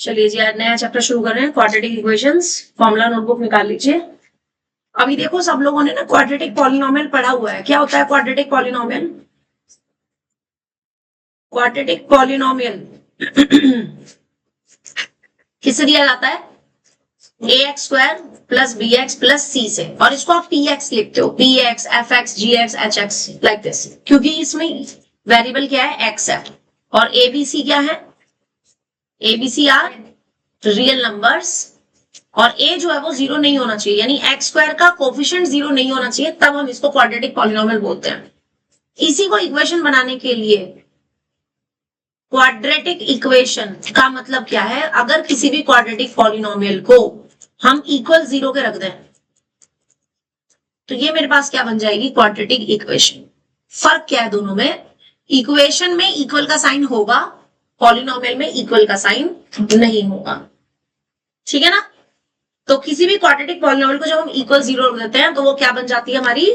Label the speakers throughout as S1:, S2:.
S1: चलिए जी, आज नया चैप्टर शुरू कर रहे हैं, क्वाड्रेटिक इक्वेशंस। फॉर्मूला नोटबुक निकाल लीजिए। अभी देखो, सब लोगों ने ना क्वाड्रेटिक पॉलिनोमियल पढ़ा हुआ है। क्या होता है क्वाड्रेटिक पॉलिनोमियल? क्वाड्रेटिक पॉलिनोमियल किससे दिया जाता है? ax square plus bx plus c से, और इसको आप px लिखते हो, px, fx, gx, hx like this, क्योंकि इसमें वेरिएबल क्या है? x है। और abc क्या है? abc आर रियल नंबर्स, और a जो है वो जीरो नहीं होना चाहिए, यानी एक्स स्क्वायर का कोफिशिएंट जीरो नहीं होना चाहिए, तब हम इसको क्वाड्रेटिक पॉलिनोमियल बोलते हैं। इसी को इक्वेशन बनाने के लिए क्वाड्रेटिक इक्वेशन का मतलब क्या है? अगर किसी भी क्वाड्रेटिक पॉलिनोमियल को हम इक्वल जीरो के रख दें तो ये मेरे पास क्या बन जाएगी? Quadratic equation. फर्क क्या है दोनों में? इक्वेशन में इक्वल का साइन होगा, पॉलिनोमियल में इक्वल का साइन नहीं होगा। ठीक है ना? तो किसी भी क्वाड्रेटिक पॉलिनोमियल को जब हम इक्वल जीरो रख देते हैं तो वो क्या बन जाती है? हमारी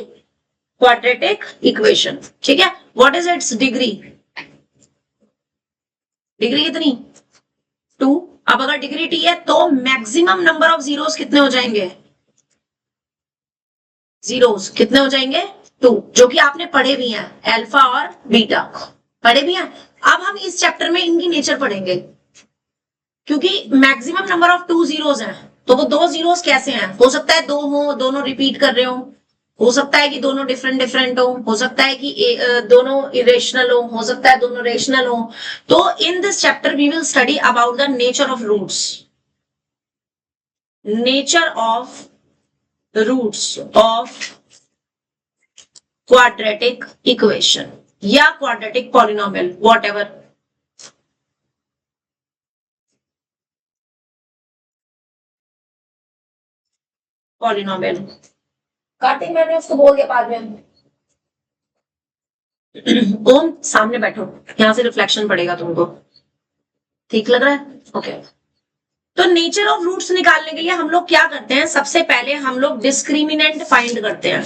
S1: क्वाड्रेटिक इक्वेशन। ठीक है? What is it's degree? Degree कितनी? 2। अब अगर डिग्री टी है तो मैक्सिमम नंबर ऑफ जीरोस कितने हो जाएंगे? जीरोस कितने हो जाएंगे? 2, जो कि आपने पढ़े भी हैं, अल्फा और बीटा पढ़े भी हैं। अब हम इस चैप्टर में इनकी नेचर पढ़ेंगे, क्योंकि मैक्सिमम नंबर ऑफ 2 जीरोस हैं, तो वो 2 जीरोस कैसे हैं? हो सकता है 2 हो, दोनों रिपीट कर रहे हो सकता है कि दोनों डिफरेंट डिफरेंट हो सकता है कि दोनों इरेशनल हो सकता है दोनों रेशनल हो। तो in this chapter we will study about the nature of roots, nature of roots of quadratic equation या quadratic polynomial, whatever. Polynomial Kartik, मैंने उसको बोल दिया बाद में। ओम सामने बैठो, यहां से रिफ्लेक्शन पड़ेगा तुमको, ठीक लग रहा है? ओके। तो नेचर ऑफ रूट्स निकालने के लिए हम लोग क्या करते हैं? सबसे पहले हम लोग डिस्क्रिमिनेंट फाइंड करते हैं।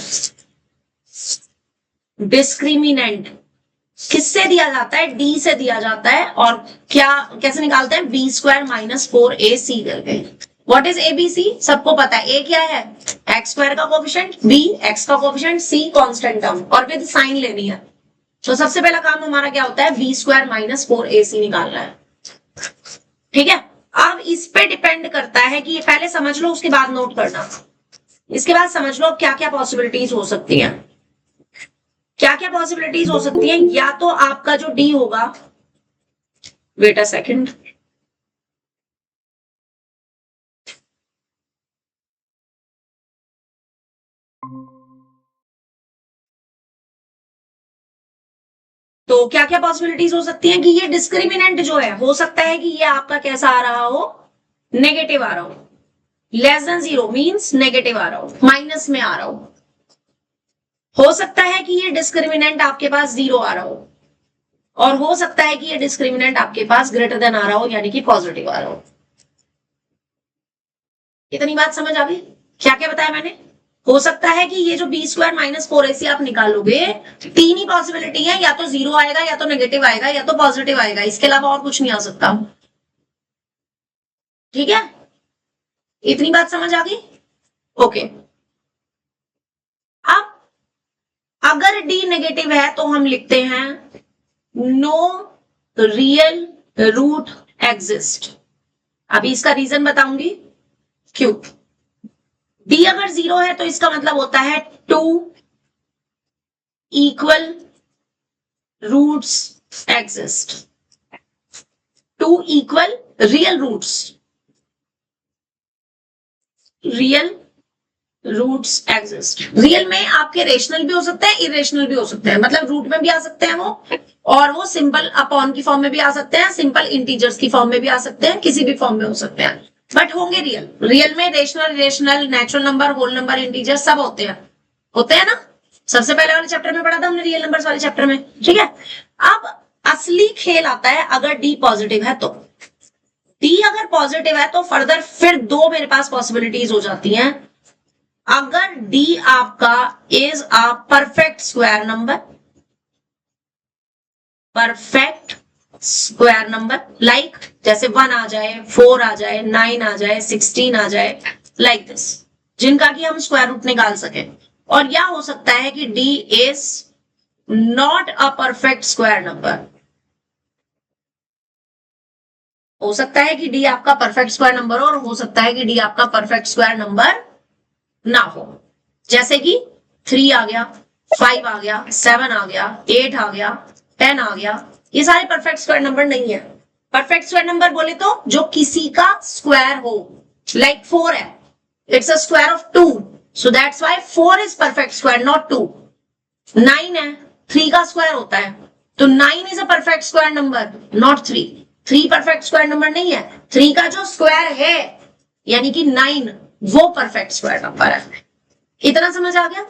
S1: डिस्क्रिमिनेंट किससे दिया जाता है? डी से दिया जाता है। और क्या कैसे निकालते हैं? बी स्क्वायर माइनस 4ac करके। What is ABC? सबको पता है। ए क्या है? एक्स स्क्वायर का कोफिशिएंट, बी एक्स का कोफिशिएंट, सी कांस्टेंट टर्म, और विद साइन लेनी है। तो सबसे पहला काम हमारा क्या होता है? बी स्क्वायर माइनस 4ac निकालना है। ठीक है? अब इस पे डिपेंड करता है कि ये पहले समझ लो, उसके बाद नोट करना। इसके बाद समझ लो क्या क्या पॉसिबिलिटीज हो सकती हैं। क्या क्या पॉसिबिलिटीज हो सकती हैं? या तो आपका जो डी होगा, वेट अ सेकंड, तो क्या क्या पॉसिबिलिटीज हो सकती हैं कि ये डिस्क्रिमिनेंट जो है, हो सकता है कि ये आपका कैसा आ रहा हो? नेगेटिव आ रहा हो। Less than zero means negative आ रहा हो, माइनस में आ रहा हो सकता है कि ये डिस्क्रिमिनेंट आपके पास जीरो आ रहा हो, और हो सकता है कि ये डिस्क्रिमिनेंट आपके पास ग्रेटर देन आ रहा हो, यानी कि पॉजिटिव आ रहा हो। इतनी बात समझ आ गई? क्या क्या बताया मैंने? हो सकता है कि ये जो बी स्क्वायर माइनस 4ac आप निकालोगे, 3 ही पॉसिबिलिटी है, या तो जीरो आएगा, या तो नेगेटिव आएगा, या तो पॉजिटिव आएगा, इसके अलावा और कुछ नहीं आ सकता। ठीक है? इतनी बात समझ आ गई? ओके। अब अगर डी नेगेटिव है तो हम लिखते हैं नो रियल रूट एग्जिस्ट। अभी इसका रीजन बताऊंगी क्यों। डी अगर जीरो है तो इसका मतलब होता है 2 equal roots exist, 2 equal real roots, real roots exist. Real में आपके रेशनल भी हो सकते हैं, इरेशनल भी हो सकते हैं, मतलब रूट में भी आ सकते हैं वो, और वो सिंपल अपॉन की फॉर्म में भी आ सकते हैं, सिंपल इंटीजर्स की फॉर्म में भी आ सकते हैं, किसी भी फॉर्म में हो सकते हैं, बट होंगे रियल। रियल में rational, irrational, natural number, whole number, integer सब होते हैं ना? सबसे पहले वाले चैप्टर में पढ़ा था हमने, रियल नंबर्स वाले चैप्टर में। ठीक है? अब असली खेल आता है अगर डी पॉजिटिव है तो। डी अगर पॉजिटिव है तो फर्दर फिर 2 मेरे पास पॉसिबिलिटीज हो जाती हैं। अगर डी आपका is a perfect square number, perfect square number, like जैसे 1 आ जाए, 4 आ जाए, 9 आ जाए, 16 आ जाए, लाइक दिस, जिनका कि हम स्क्वायर रूट निकाल सके। और यह हो सकता है कि d is not a perfect square number. हो सकता है कि d आपका परफेक्ट स्क्वायर नंबर हो, और हो सकता है कि d आपका परफेक्ट स्क्वायर नंबर ना हो। जैसे कि 3 आ गया, 5 आ गया, 7 आ गया, 8 आ गया, 10 आ गया, ये सारे परफेक्ट स्क्वायर नंबर नहीं है। परफेक्ट स्क्वायर नंबर बोले तो जो किसी का स्क्वायर हो, लाइक 4 है, it's a square of 2, so that's why 4 is perfect square, not 2। 9 है, 3 का स्क्वायर होता है, तो 9 is a perfect square number, not 3। 3 perfect square number नहीं है, 3 का जो स्क्वायर है यानी कि 9, वो परफेक्ट स्क्वायर नंबर है। इतना समझ आ गया?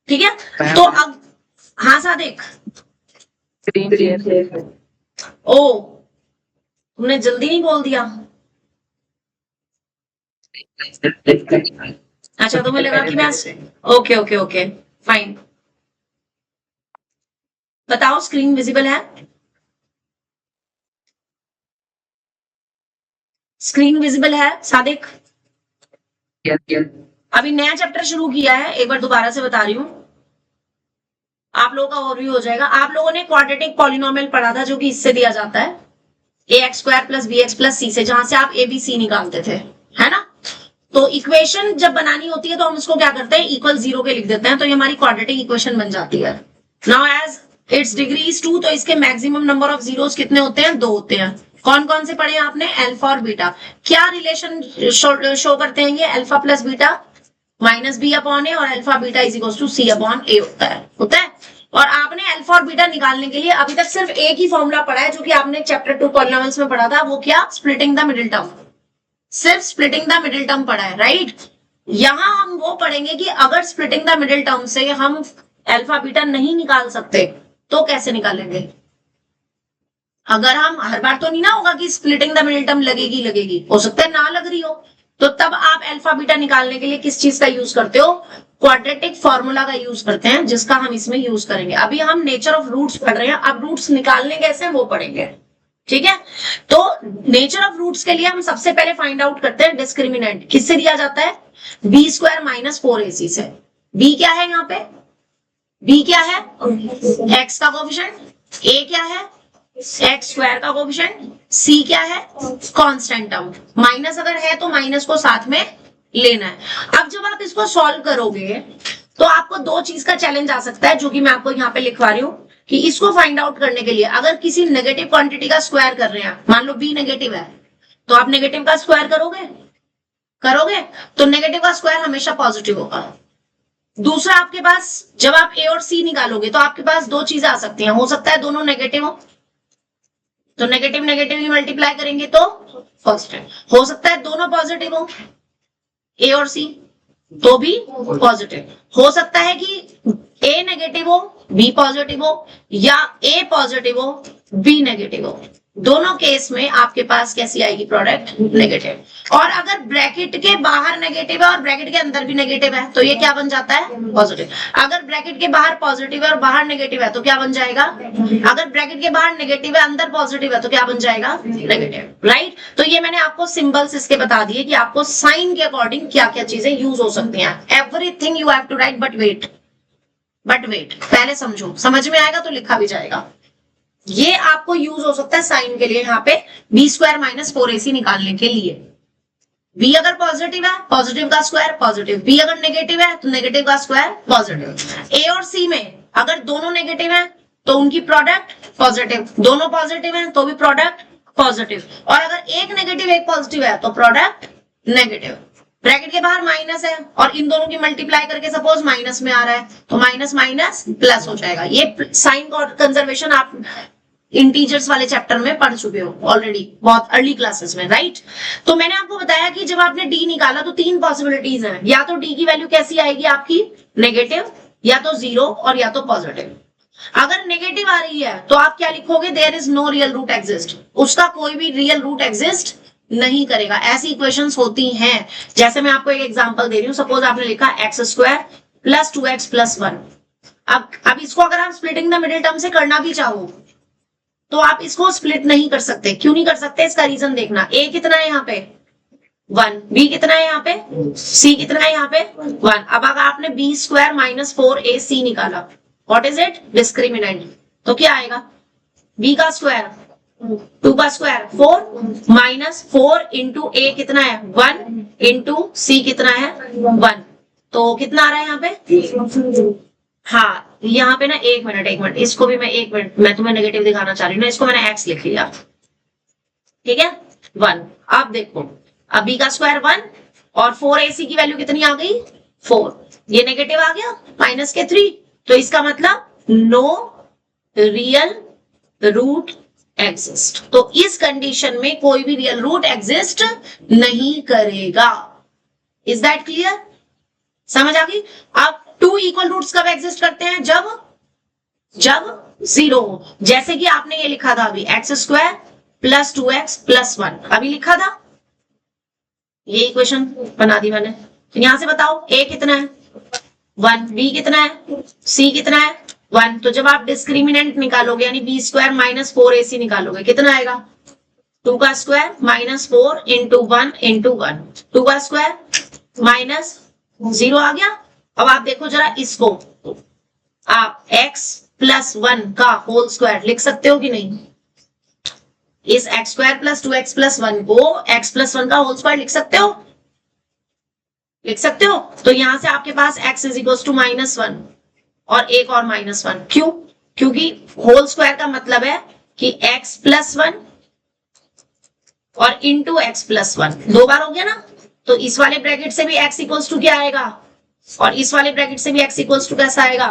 S1: ठीक है, तो अब हाँ सादिक, ओ तुमने जल्दी नहीं बोल दिया। अच्छा, तुम्हें लगा कि मैं ओके ओके ओके फाइन। बताओ, स्क्रीन विजिबल है? स्क्रीन विजिबल है सादिक? अभी नया चैप्टर शुरू किया है, एक बार दोबारा से बता रही हूँ, आप लोगों का ओवरव्यू हो जाएगा। आप लोगों ने क्वाड्रेटिक पॉलिनोमियल पढ़ा था, जो कि इससे दिया जाता है, ax² + bx + c से, जहां से आप a b c निकालते थे, है ना? तो इक्वेशन जब बनानी होती है तो हम इसको क्या करते हैं, इक्वल 0 के लिख देते हैं, तो ये हमारी क्वाड्रेटिक इक्वेशन बन जाती है। Now as its degree is 2, तो इसके मैक्सिमम नंबर ऑफ जीरोस कितने होते हैं? 2 होते हैं। कौन कौन से पढ़े आपने? अल्फा और बीटा। क्या रिलेशन शो करते हैं ये? अल्फा + बीटा -b/a, और अल्फा बीटा = c/a होता है। और आपने अल्फा और बीटा निकालने के लिए अभी तक सिर्फ एक ही फॉर्मूला पढ़ा है, जो कि आपने चैप्टर 2 पॉलिनोमियल्स में पढ़ा था। वो क्या? Splitting the middle term. सिर्फ स्प्लिटिंग द मिडिल टर्म पढ़ा है, राइट? यहां हम वो पढ़ेंगे कि अगर स्प्लिटिंग द मिडिल टर्म से हम अल्फा बीटा नहीं निकाल सकते तो कैसे निकालेंगे। अगर हम हर बार तो नहीं ना होगा कि स्प्लिटिंग द मिडिल टर्म लगेगी, हो सकता है ना लग रही हो, तो तब आप अल्फा बीटा निकालने के लिए किस चीज का यूज करते हो? क्वाड्रेटिक फॉर्मूला का यूज करते हैं, जिसका हम इसमें यूज करेंगे। अभी हम नेचर ऑफ रूट्स पढ़ रहे हैं, अब रूट्स निकालने कैसे वो पढ़ेंगे, ठीक है? तो नेचर ऑफ रूट्स के लिए हम सबसे पहले फाइंड आउट करते हैं डिस्क्रिमिनेंट। किससे दिया जाता है? b² - 4ac से। b क्या है यहाँ पे? b क्या है? x का कोफिशिएंट। a क्या है? x² का कोफिशिएंट। c क्या है? Constant term. माइनस अगर है तो माइनस को साथ में लेना है। अब जब आप इसको सॉल्व करोगे तो आपको दो चीज का चैलेंज आ सकता है, जो कि मैं आपको यहाँ पे लिखवा रही हूँ, कि इसको फाइंड आउट करने के लिए अगर किसी नेगेटिव क्वांटिटी का स्क्वायर कर रहे हैं, मान लो b नेगेटिव है, तो आप नेगेटिव का स्क्वायर करोगे तो नेगेटिव का स्क्वायर हमेशा पॉजिटिव होगा। दूसरा, आपके पास जब आप a और c निकालोगे तो आपके पास दो चीजें आ सकती हैं, हो सकता है दोनों नेगेटिव हो, तो नेगेटिव नेगेटिव ही मल्टीप्लाई करेंगे तो पॉजिटिव। हो सकता है दोनों पॉजिटिव हो, a और c, तो भी पॉजिटिव। हो सकता है कि a नेगेटिव हो, b पॉजिटिव हो, या a पॉजिटिव हो, b नेगेटिव हो। दोनों केस में आपके पास कैसी आएगी प्रोडक्ट? नेगेटिव। और अगर ब्रैकेट के बाहर नेगेटिव है और ब्रैकेट के अंदर भी नेगेटिव है तो ये क्या बन जाता है? पॉजिटिव। अगर ब्रैकेट के बाहर पॉजिटिव है और बाहर नेगेटिव है तो क्या बन जाएगा? अगर ब्रैकेट के बाहर नेगेटिव है, अंदर पॉजिटिव है, तो क्या बन जाएगा? Negative, right? तो ये मैंने आपको सिंबल्स इसके बता दिए कि आपको साइन के अकॉर्डिंग क्या क्या चीजें यूज हो सकती हैं। Everything you have to write, but wait, पहले समझो, समझ में आएगा तो लिखा भी जाएगा। ये आपको यूज हो सकता है साइन के लिए, यहाँ पे b² - 4ac निकालने के लिए। b अगर पॉजिटिव है, पॉजिटिव का स्क्वायर पॉजिटिव, b अगर नेगेटिव है तो नेगेटिव का स्क्वायर पॉजिटिव। a और c में अगर दोनों नेगेटिव है तो उनकी प्रोडक्ट पॉजिटिव, दोनों पॉजिटिव है तो भी प्रोडक्ट पॉजिटिव, और अगर एक नेगेटिव एक पॉजिटिव है तो प्रोडक्ट नेगेटिव। ब्रैकेट के बाहर माइनस है और इन दोनों की मल्टीप्लाई करके सपोज माइनस में आ रहा है, तो माइनस माइनस प्लस हो जाएगा। ये साइन कंजर्वेशन आप इंटीजर्स वाले चैप्टर में पढ़ चुके हो ऑलरेडी, बहुत अर्ली क्लासेस में, राइट? तो मैंने आपको बताया कि जब आपने डी निकाला तो 3 पॉसिबिलिटीज हैं, या तो डी की वैल्यू कैसी आएगी आपकी? नेगेटिव, या तो 0, और या तो पॉजिटिव। अगर नेगेटिव आ रही है तो आप क्या लिखोगे? There is no real root exist, उसका कोई भी रियल रूट एग्जिस्ट नहीं करेगा। ऐसी इक्वेशंस होती हैं, जैसे मैं आपको एक एग्जांपल दे रही हूँ। सपोज आपने लिखा x² + 2x + 1। अब इसको अगर आप स्प्लिटिंग द मिडिल टर्म से करना भी चाहो तो आप इसको स्प्लिट नहीं कर सकते। क्यों नहीं कर सकते, इसका रीजन देखना। ए कितना है यहाँ पे 1, बी कितना है यहाँ पे, सी कितना है यहाँ पे 1। अब अगर आपने बी स्क्वायर माइनस 4ac निकाला, व्हाट इज इट, डिस्क्रिमिनेंट, तो क्या आएगा, बी का स्क्वायर 2 का स्क्वायर 4 माइनस 4 इंटू ए कितना है 1 इंटू सी कितना है 1, तो कितना आ रहा है यहाँ पे। हाँ यहाँ पे ना एक मिनट, इसको भी मैं एक मिनट, मैं तुम्हें नेगेटिव दिखाना चाह रही हूँ ना, इसको मैंने एक्स लिख लिया, ठीक है 1। अब देखो, अब बी का स्क्वायर 1 और 4ac की वैल्यू कितनी आ गई 4, ये नेगेटिव आ गया माइनस के 3, तो इसका मतलब नो रियल रूट एग्जिस्ट। तो इस कंडीशन में कोई भी रियल रूट एग्जिस्ट नहीं करेगा। इज दैट क्लियर, समझ आ गई। अब 2 इक्वल रूट्स कब एग्जिस्ट करते हैं, जब 0 हो। जैसे कि आपने ये लिखा था अभी x square plus 2x plus 1, अभी लिखा था, ये इक्वेशन बना दी मैंने। तो यहां से बताओ a कितना है 1, b कितना है, c कितना है 1। तो जब आप डिस्क्रिमिनेंट निकालोगे यानी बी स्क्वायर माइनस 4ac निकालोगे, कितना आएगा 2 का स्क्वायर माइनस 4 इंटू 1 इंटू 1, 2 का स्क्वायर माइनस 0 आ गया। अब आप देखो जरा इसको, आप x प्लस 1 का होल स्क्वायर लिख सकते हो कि नहीं, इस x square plus 2x plus 1 को x प्लस 1 का होल स्क्वायर लिख सकते हो, लिख सकते हो। तो यहां से आपके पास x इज इक्वल टू -1 और एक और -1, क्यों, क्योंकि होल स्क्वायर का मतलब है कि x प्लस 1 और इंटू x प्लस 1 दो बार हो गया ना। तो इस वाले ब्रैकेट से भी x इक्वल्स टू क्या आएगा और इस वाले ब्रैकेट से भी x इक्वल्स टू कैसा आएगा।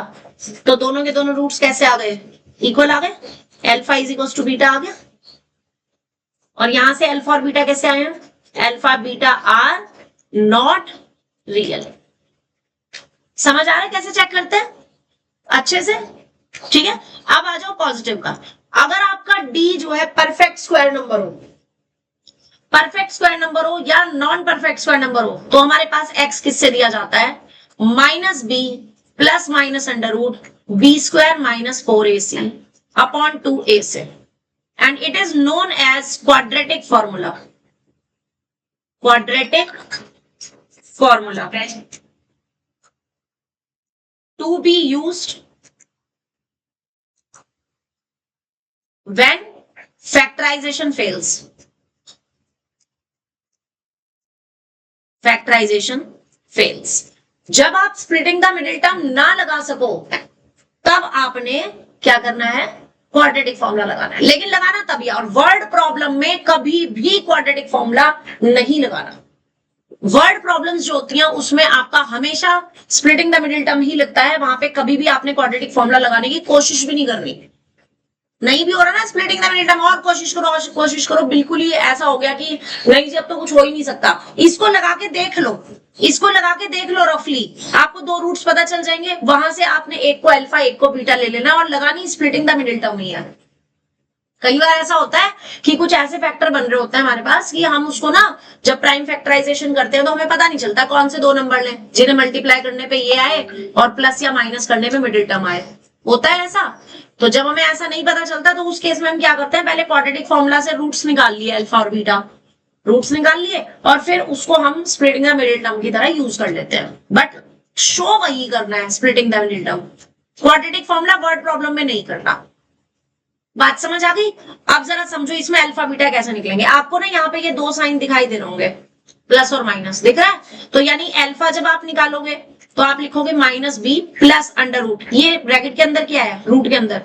S1: तो दोनों के दोनों रूट्स कैसे आ गए, इक्वल आ गए, alpha is equals to beta आ गया। और यहां से अल्फा और बीटा कैसे आए हैं, alpha beta are not real. समझ आ रहा है कैसे चेक करते हैं अच्छे से, ठीक है। अब आ जाओ पॉजिटिव का। अगर आपका डी जो है परफेक्ट स्क्वायर नंबर हो, परफेक्ट स्क्वायर नंबर हो या नॉन परफेक्ट स्क्वायर नंबर हो, तो हमारे पास x किससे दिया जाता है, minus B plus minus under root B square minus 4ac upon 2a से, and it is known as quadratic formula, quadratic formula to be used when factorization fails. Factorization fails. जब आप स्प्लिटिंग द मिडिल टर्म ना लगा सको तब आपने क्या करना है, क्वाड्रेटिक फॉर्मूला लगाना है। लेकिन लगाना तभी, और वर्ड प्रॉब्लम में कभी भी क्वाड्रेटिक फॉर्मूला नहीं लगाना। वर्ड प्रॉब्लम्स जो होती हैं उसमें आपका हमेशा स्प्लिटिंग द मिडिल टर्म ही लगता है, वहां पे कभी भी आपने क्वाड्रेटिक फॉर्मूला लगाने की कोशिश भी नहीं करनी। नहीं भी हो रहा ना स्प्लिटिंग द मिडिल टर्म, और कोशिश करो, बिल्कुल ही ऐसा हो गया कि नहीं जी अब तो कुछ हो ही नहीं सकता, इसको लगा के देख लो, इसको लगा के देख लो, रफली आपको दो रूट्स पता चल जाएंगे, वहां से आपने एक को अल्फा एक को बीटा ले लेना और लगानी स्प्लिटिंग द मिडिल टर्म ही है। कई बार ऐसा होता है कि कुछ ऐसे फैक्टर बन रहे होते हैं हमारे पास कि हम उसको ना जब प्राइम फैक्टराइजेशन करते हैं तो हमें पता नहीं चलता कौन से दो नंबर लें जिन्हें मल्टीप्लाई करने पे ये आए और प्लस या माइनस करने पे मिडिल टर्म आए, होता है ऐसा। तो जब हमें ऐसा नहीं पता चलता तो उस केस में हम क्या करते हैं, पहले क्वाड्रेटिक फॉर्मूला से रूट्स निकाल लिए, अल्फा और बीटा रूट्स निकाल लिए और फिर उसको हम स्प्लिटिंग द मिडिल टर्म की तरह यूज कर लेते हैं। बट शो वही करना है splitting the middle term, quadratic formula word problem में नहीं करना। बात समझ आ गई। अब जरा समझो इसमें अल्फा बीटा कैसे निकलेंगे। आपको ना यहाँ पे ये दो साइन दिखाई दे रहे होंगे, प्लस और माइनस दिख रहा है। तो यानी अल्फा जब आप निकालोगे तो आप लिखोगे minus B plus under root, ये ब्रैकेट के अंदर क्या है, रूट के अंदर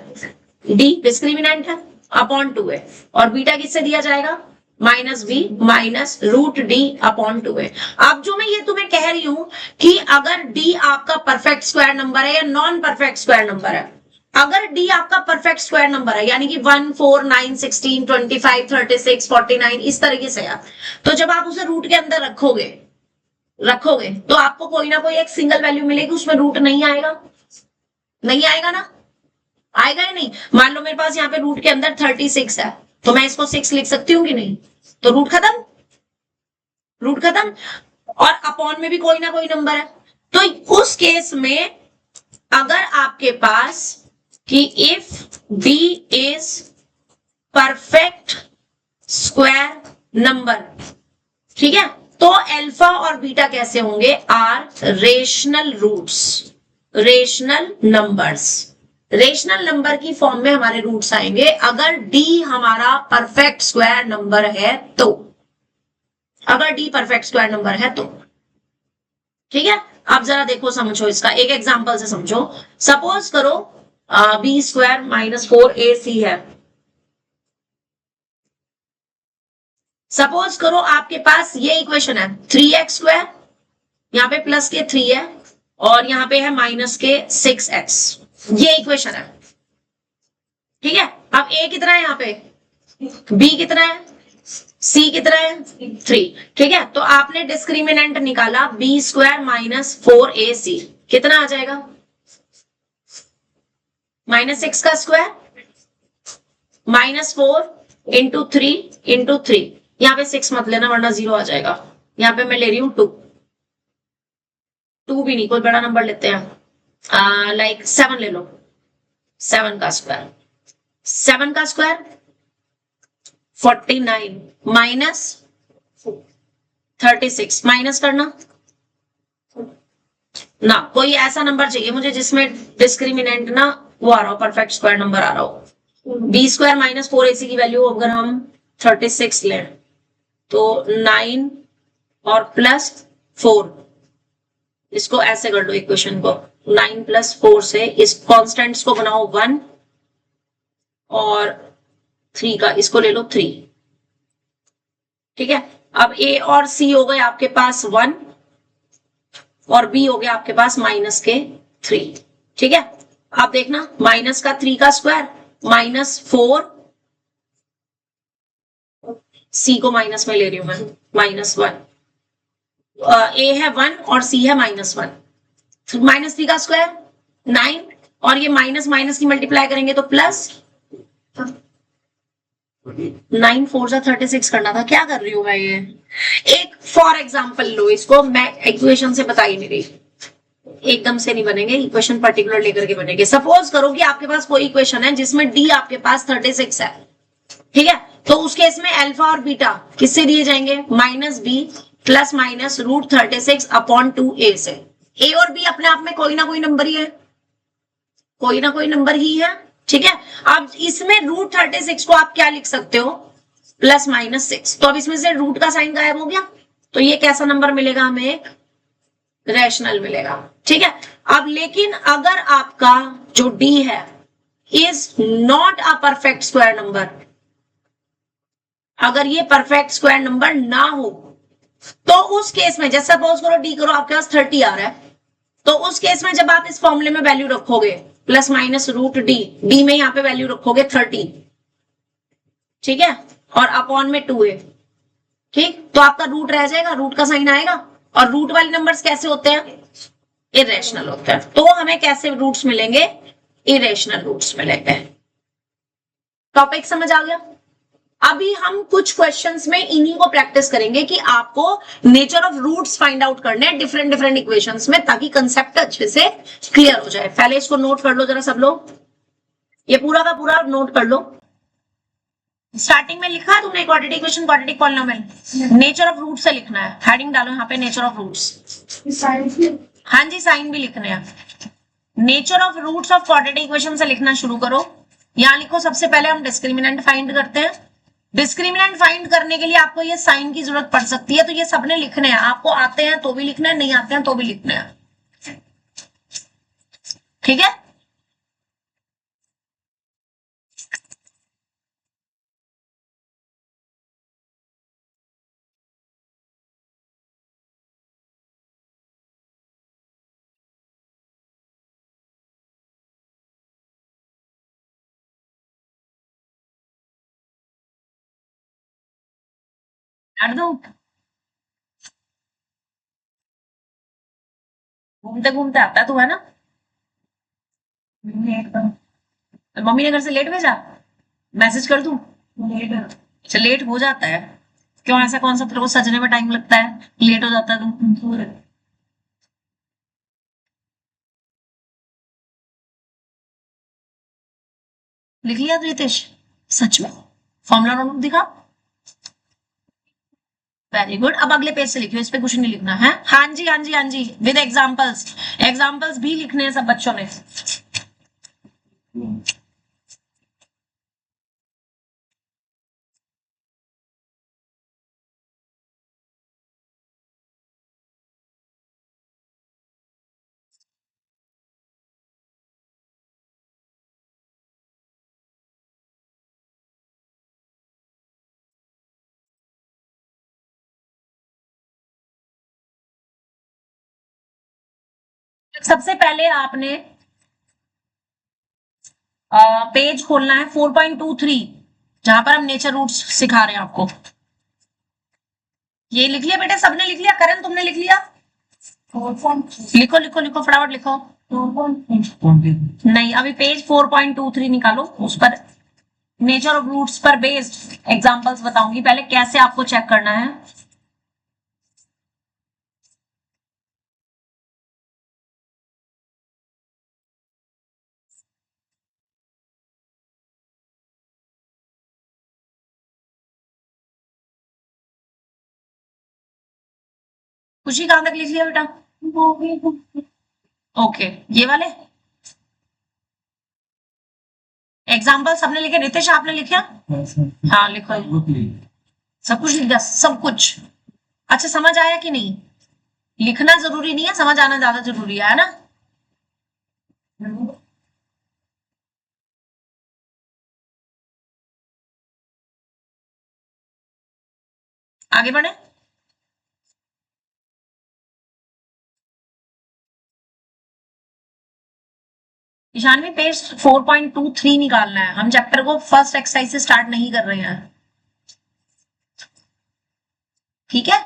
S1: डी डिस्क्रिमिनेंट है अपॉन 2 है, और बीटा किससे दिया जाएगा, minus B minus root D upon 2 है। अब जो मैं ये तुम्हें कह रही हूं कि अगर डी आपका परफेक्ट स्क्वायर नंबर है या नॉन परफेक्ट स्क्वायर नंबर है, अगर डी आपका परफेक्ट स्क्वायर नंबर है यानी कि 1, 4, 9, 16, 25, 36, 49 इस तरीके से है, तो जब आप उसे रूट के अंदर रखोगे तो आपको कोई ना कोई एक सिंगल वैल्यू मिलेगी, उसमें रूट नहीं आएगा, नहीं आएगा ना, आएगा या नहीं। मान लो मेरे पास यहाँ पे रूट के अंदर 36 है तो मैं इसको 6 लिख सकती हूँ कि नहीं, तो रूट खत्म, रूट खत्म। और अपॉन में भी कोई ना कोई नंबर है, तो उस केस में अगर आपके पास कि if b is perfect square number, ठीक है। तो अल्फा और बीटा कैसे होंगे, are rational roots, rational numbers. Rational number की फॉर्म में हमारे रूट्स आएंगे अगर डी हमारा परफेक्ट स्क्वायर नंबर है तो, अगर डी परफेक्ट स्क्वायर नंबर है तो, ठीक है। अब जरा देखो समझो, इसका एक एग्जांपल से समझो। सपोज करो बी स्क्वायर माइनस 4ac है। सपोज करो आपके पास ये इक्वेशन है 3x स्क्वायर, यहाँ पे प्लस के 3 है और यहाँ पे है माइनस के 6x, ये इक्वेशन है, ठीक है। अब a कितना है यहाँ पे, b कितना है, c कितना है 3, ठीक है। तो आपने डिस्क्रिमिनेंट निकाला b स्क्वायर माइनस 4ac, कितना आ जाएगा, -6 का स्क्वायर -4 इंटू 3 इंटू 3, यहाँ पे 6 मत लेना वरना 0 आ जाएगा, यहाँ पे मैं ले रही हूँ 2 भी नहीं, कोई बड़ा नंबर लेते हैं, लाइक 7 ले लो, 7 का स्क्वायर, 7 का स्क्वायर 49 माइनस 36, माइनस करना ना, कोई ऐसा नंबर चाहिए मुझे जिसमें डिस्क्रिमिनेंट ना वो आ रहा हो, परफेक्ट स्क्वायर नंबर आ रहा हो। बी स्क्वायर माइनस 4ac की वैल्यू अगर हम 36 लें तो 9 और प्लस 4, इसको ऐसे कर लो इक्वेशन को, 9 प्लस 4 से इस कॉन्स्टेंट्स को बनाओ 1 और 3 का इसको ले लो 3, ठीक है। अब a और c हो गए आपके पास 1 और b हो गया आपके पास माइनस के 3, ठीक है। अब देखना माइनस का 3 का स्क्वायर -4, c को माइनस में ले रही हूं मैं, -1, a है 1 और c है -1, -3 का स्क्वायर 9 और ये माइनस माइनस की मल्टीप्लाई करेंगे तो प्लस 9 4 जा 36 करना था, क्या कर रही हूं मैं ये। एक फॉर एग्जांपल लो, इसको मैं इक्वेशन से बता ही नहीं रही, एकदम से नहीं बनेंगे इक्वेशन, पर्टिकुलर लेकर के बनेंगे। सपोज करो कि आपके पास कोई इक्वेशन है जिसमें डी आपके पास 36 है, ठीक है। तो उस केस में अल्फा और बीटा किससे दिए जाएंगे, -b plus minus √36 upon 2a से। a और b अपने आप में कोई ना कोई नंबर ही है, कोई ना कोई नंबर ही है, ठीक है। अब इसमें √36 को आप क्या लिख सकते हो, +-6, तो अब इसमें से रूट का साइन गायब हो गया, तो ये कैसा नंबर मिलेगा हमें, एक रैशनल मिलेगा, ठीक है। अब लेकिन अगर आपका जो d है is not a perfect square number, अगर ये परफेक्ट स्क्वायर नंबर ना हो तो उस केस में, जैसे सपोज करो d करो आपके पास 30 आ रहा है, तो उस केस में जब आप इस फॉर्मूले में वैल्यू रखोगे +-√d, में यहां पे वैल्यू रखोगे 30, ठीक है, और अपॉन में 2a, ठीक, तो आपका रूट रह जाएगा, रूट का साइन आएगा, और रूट वाले नंबर्स कैसे होते हैं, इरेशनल होते हैं। तो हमें कैसे रूट्स मिलेंगे, इरेशनल रूट्स मिलेंगे। टॉपिक समझ आ गया। अभी हम कुछ क्वेश्चंस में इन्हीं को प्रैक्टिस करेंगे कि आपको nature of roots find out करने हैं डिफरेंट डिफरेंट इक्वेशंस में, ताकि कंसेप्ट अच्छे से क्लियर हो जाए। पहले इसको नोट कर लो जरा सब लोग, ये पूरा का पूरा नोट कर लो। स्टार्टिंग में लिखा है तुमने quadratic equation, quadratic polynomial, nature of root से लिखना है, हेडिंग डालो यहाँ पे नेचर ऑफ रूट्स, हाँ जी साइन भी लिखने हैं। Nature of roots of quadratic equation से लिखना शुरू करो। यहां लिखो, सबसे पहले हम डिस्क्रिमिनेंट फाइंड करते हैं। डिस्क्रिमिनेंट फाइंड करने के लिए आपको ये साइन की जरूरत पड़ सकती है, तो ये सबने लिखने हैं, आपको आते हैं तो भी लिखना है, नहीं आते हैं तो भी लिखने हैं, ठीक है। कर दो, घूमते घूमते आता है तू, है ना। मम्मी ने घर से लेट भेजा, मैसेज कर दूं, अच्छा लेट हो जाता है, क्यों, ऐसा कौन सा तेरे को सजने में टाइम लगता है, लेट हो जाता है तू। लिख लिया रितेश, सच में फॉर्मूला नोटबुक दिखा, वेरी गुड। अब अगले पेज से लिखियो, इस पे कुछ नहीं लिखना है। हाँ जी हाँ जी हाँ जी, विद एग्जाम्पल्स, एग्जाम्पल्स भी लिखने हैं सब बच्चों ने। सबसे पहले आपने पेज खोलना है 4.23, जहां पर हम नेचर रूट्स सिखा रहे हैं आपको। ये लिख लिया बेटा, सबने लिख लिया? करण तुमने लिख लिया? लिखो लिखो लिखो, फटाफट लिखो। नहीं, अभी पेज 4.23 निकालो, उस पर नेचर ऑफ रूट्स पर बेस्ड एग्जांपल्स बताऊंगी, पहले कैसे आपको चेक करना है। खुशी कहां तक लिख लिया बेटा? ओके, ये वाले एग्जाम्पल सबने लिखे? रितेश आपने लिखा? हाँ लिखो, सब कुछ लिख दिया, सब कुछ। अच्छा, समझ आया कि नहीं? लिखना जरूरी नहीं है, समझ आना ज्यादा जरूरी है ना? आगे बढ़े। ईशानवी, पेज 4.23 निकालना है, हम चैप्टर को फर्स्ट एक्सरसाइज से स्टार्ट नहीं कर रहे हैं, ठीक है?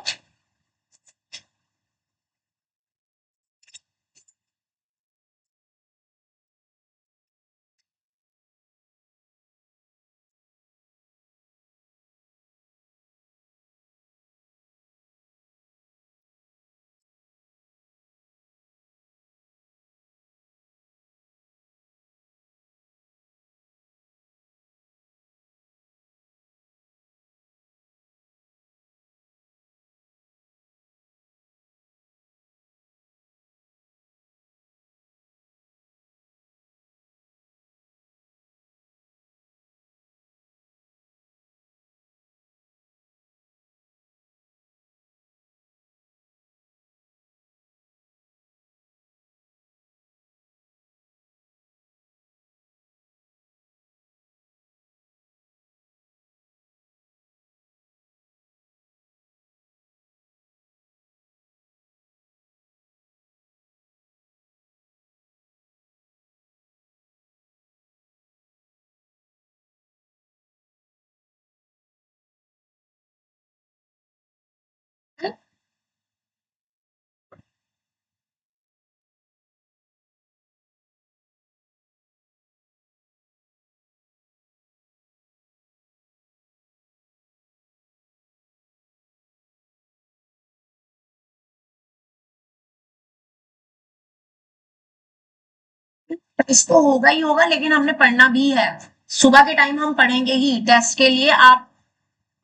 S1: इसको होगा ही होगा, लेकिन हमने पढ़ना भी है। सुबह के टाइम हम पढ़ेंगे ही, टेस्ट के लिए आप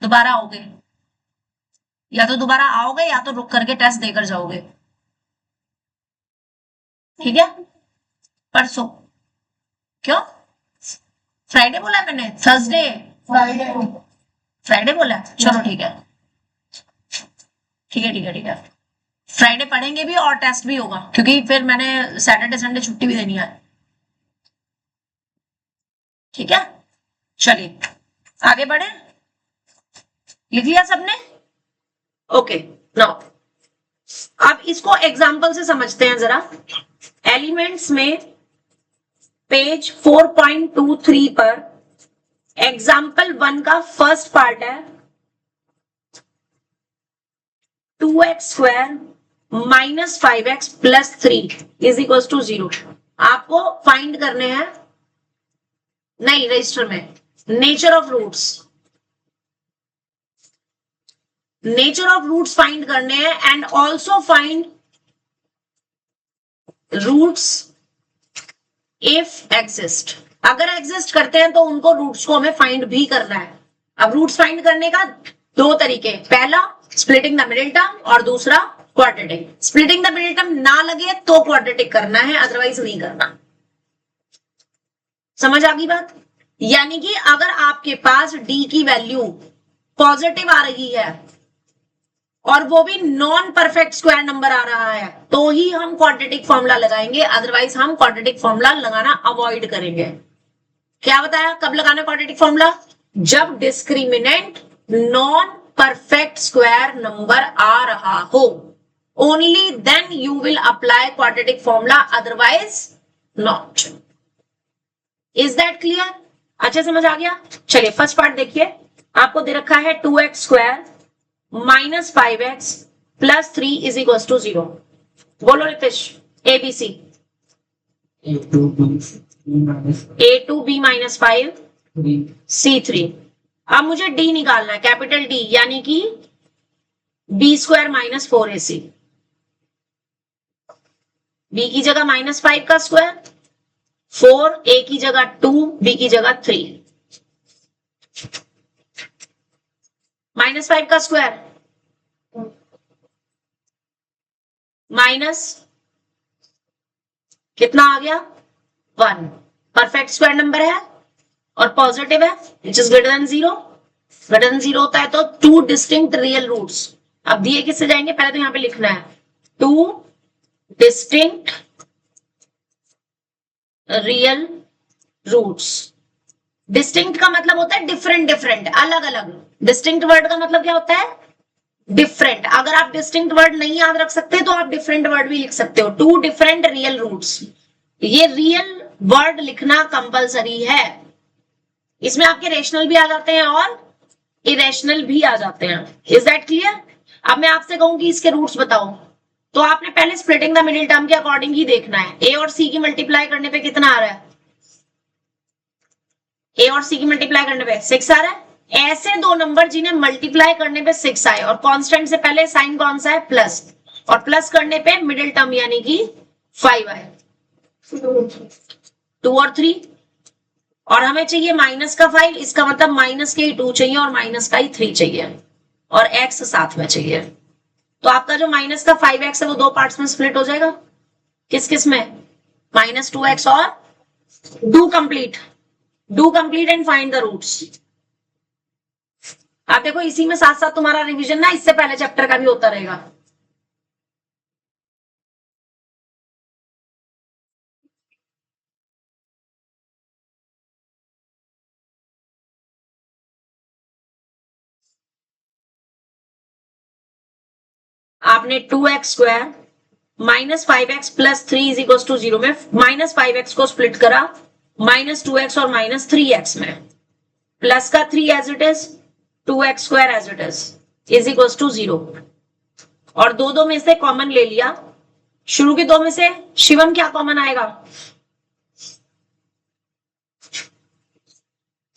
S1: दोबारा आओगे, या तो दोबारा आओगे या तो रुक करके टेस्ट देकर जाओगे, ठीक है? परसों? क्यों? फ्राइडे बोला है मैंने? थर्सडे? फ्राइडे, फ्राइडे बोला है? चलो ठीक है, ठीक है ठीक है ठीक है। फ्राइडे पढ़ेंगे भी और टेस्ट भी होगा, क्योंकि फिर मैंने सैटरडे संडे छुट्टी भी देनी है, ठीक है? चलिए आगे बढ़े। लिख लिया सबने? ओके, नाउ अब इसको एग्जाम्पल से समझते हैं जरा। एलिमेंट्स में पेज 4.23 पर एग्जाम्पल 1 का फर्स्ट पार्ट है 2x square minus 5x plus 3 is equal to 0। आपको फाइंड करने हैं, नहीं रजिस्टर में, nature of roots, nature of roots find करने हैं and also find roots if exist. अगर एग्जिस्ट करते हैं तो उनको रूट्स को हमें फाइंड भी करना है। अब रूट्स फाइंड करने का दो तरीके, पहला स्प्लिटिंग द मिडिल टर्म और दूसरा quadratic. Splitting the middle term ना लगे तो क्वाड्रेटिक करना है, अदरवाइज नहीं करना। समझ आ गई बात? यानी कि अगर आपके पास डी की वैल्यू पॉजिटिव आ रही है और वो भी नॉन परफेक्ट स्क्वायर नंबर आ रहा है तो ही हम क्वाड्रेटिक फॉर्मूला लगाएंगे, अदरवाइज हम क्वाड्रेटिक फॉर्मूला लगाना अवॉइड करेंगे। क्या बताया कब लगाना क्वाड्रेटिक फॉर्मूला? जब discriminant non perfect square number आ रहा हो, only then you will apply quadratic formula, otherwise not. Is that clear? अच्छे समझ आ गया? चलिए फर्स्ट पार्ट देखिए, आपको दे रखा है 2x square minus 5x plus 3 is equal to 0। बोलो Ritesh, ABC। A2B minus 5 C3। अब मुझे D निकालना है, कैपिटल D, यानी कि B square minus 4AC। B की जगह माइनस 5 का स्क्वायर, 4, A की जगह 2, B की जगह 3, माइनस 5 का स्क्वायर माइनस कितना आ गया 1। परफेक्ट स्क्वायर नंबर है और पॉजिटिव है, which is greater than 0। Greater than 0 होता है तो टू डिस्टिंक्ट रियल रूट्स। अब दिए किससे जाएंगे, पहले तो यहां पे लिखना है two distinct real roots. Distinct का मतलब होता है डिफरेंट डिफरेंट, अलग अलग। डिस्टिंक्ट वर्ड का मतलब क्या होता है, डिफरेंट। अगर आप डिस्टिंक्ट वर्ड नहीं याद रख सकते तो आप डिफरेंट वर्ड भी लिख सकते हो। टू डिफरेंट रियल रूट्स, ये रियल वर्ड लिखना कंपलसरी है। इसमें आपके रेशनल भी आ जाते हैं और इरेशनल भी आ जाते हैं। Is that clear? अब मैं आपसे कहूं कि इसके रूट्स बताओ, तो आपने पहले स्प्लिटिंग द मिडिल टर्म के अकॉर्डिंग ही देखना है। ए और सी की मल्टीप्लाई करने पे कितना आ रहा है, ए और सी की मल्टीप्लाई करने पे 6 आ रहा है। ऐसे दो नंबर जिन्हें मल्टीप्लाई करने पे 6 आए और कांस्टेंट से पहले साइन कौन सा है, प्लस, और प्लस करने पे मिडिल टर्म यानी कि 5 आए, 2 और 3, और हमें चाहिए माइनस का 5, इसका मतलब माइनस के ही 2 चाहिए और माइनस का ही 3 चाहिए और x साथ में चाहिए। तो आपका जो माइनस का 5x है वो दो पार्ट्स में स्प्लिट हो जाएगा। किस किस में, माइनस 2x और do complete and find the roots. आप देखो इसी में साथ साथ तुम्हारा रिवीजन ना इससे पहले चैप्टर का भी होता रहेगा। आपने 2x square minus 5x plus 3 is equal to 0 में माइनस 5x को स्प्लिट करा माइनस 2x और माइनस 3x में, प्लस का 3 as it is, 2x square as it is equal to 0, और दो में से कॉमन ले लिया। शुरू के दो में से शिवम क्या कॉमन आएगा,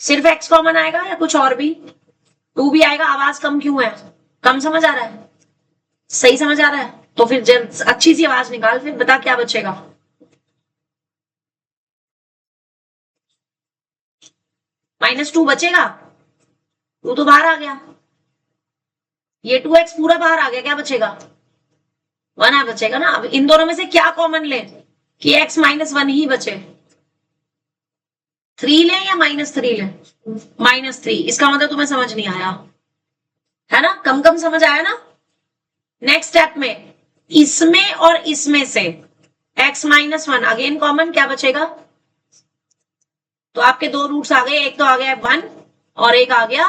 S1: सिर्फ x कॉमन आएगा या कुछ और भी, 2 भी आएगा। आवाज कम क्यों है, कम समझ आ रहा है, सही समझ आ रहा है? तो फिर जब अच्छी सी आवाज निकाल, फिर बता क्या बचेगा। -2 बचेगा, 2 तो बाहर आ गया, ये 2x पूरा बाहर आ गया, क्या बचेगा 1 बचेगा ना। अब इन दोनों में से क्या कॉमन ले कि x -1 ही बचे, 3 ले या -3 ले, -3। इसका मतलब तुम्हें समझ नहीं आया है ना, कम कम समझ आया ना। नेक्स्ट स्टेप में इसमें और इसमें से x -1 अगेन कॉमन, क्या बचेगा, तो आपके दो रूट्स आ गए, एक तो आ गया 1 और एक आ गया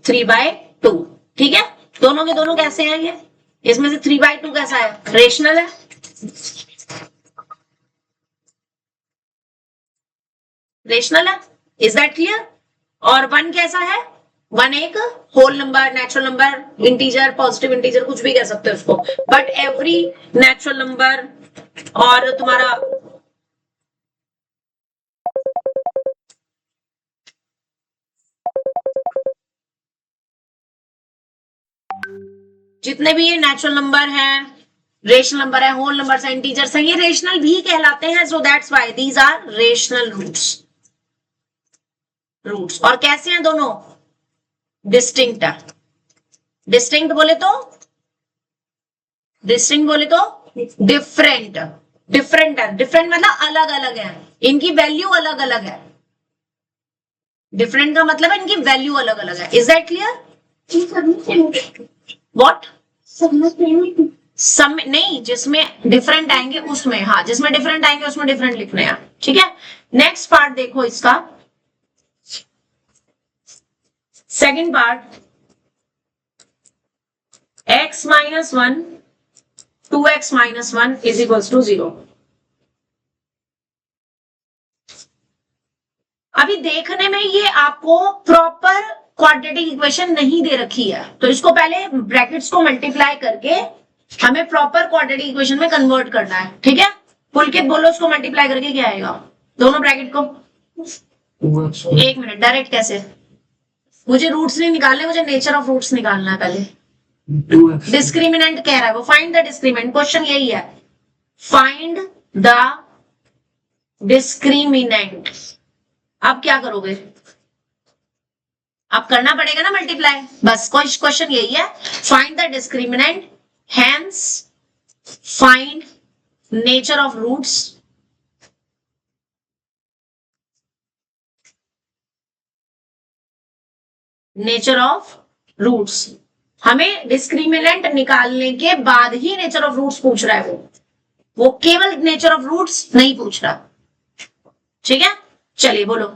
S1: 3/2। ठीक है, दोनों के दोनों कैसे हैं ये, इसमें से 3/2 कैसा है, रेशनल है। रेशनल है, इज दैट क्लियर? और 1 कैसा है, 1 एक whole number, natural number, integer, positive integer, कुछ भी कह सकते हो उसको, बट एवरी नेचुरल नंबर और तुम्हारा जितने भी ये नेचुरल नंबर हैं, रेशनल नंबर है, होल नंबर है, इंटीजर्स हैं, ये रेशनल भी कहलाते हैं। So that's why these are rational roots. और कैसे हैं दोनों, डिस्टिंक्ट, डिस्टिंक्ट बोले तो, डिस्टिंक्ट बोले तो डिफरेंट, डिफरेंट है, डिफरेंट मतलब अलग अलग है, इनकी वैल्यू अलग अलग है। डिफरेंट का मतलब है इनकी वैल्यू अलग अलग है। Is that clear? व्हाट? सब नहीं, जिसमें डिफरेंट आएंगे उसमें, हाँ जिसमें डिफरेंट आएंगे उसमें डिफरेंट लिखने हैं, ठीक है। नेक्स्ट पार्ट देखो इसका, second part, x minus 1 2x minus 1 is equals to 0। अभी देखने में ये आपको प्रॉपर क्वाड्रेटिक इक्वेशन नहीं दे रखी है, तो इसको पहले ब्रैकेट्स को मल्टीप्लाई करके हमें प्रॉपर क्वाड्रेटिक इक्वेशन में कन्वर्ट करना है, ठीक है। पुलकित बोलो उसको मल्टीप्लाई करके क्या आएगा, दोनों ब्रैकेट को। एक मिनट, डायरेक्ट कैसे, मुझे रूट्स नहीं निकालने, मुझे नेचर ऑफ रूट्स निकालना है पहले। डिस्क्रिमिनेंट कह रहा है वो, फाइंड द डिस्क्रिमिनेंट, क्वेश्चन यही है, फाइंड द डिस्क्रिमिनेंट। आप क्या करोगे, आप करना पड़ेगा ना मल्टीप्लाई, बस क्वेश्चन यही है, find the discriminant, hence find nature of roots, nature of roots. हमें डिस्क्रिमिनेंट निकालने के बाद ही नेचर ऑफ रूट्स पूछ रहा है वो केवल नेचर ऑफ रूट्स नहीं पूछ रहा, ठीक है। चलिए बोलो,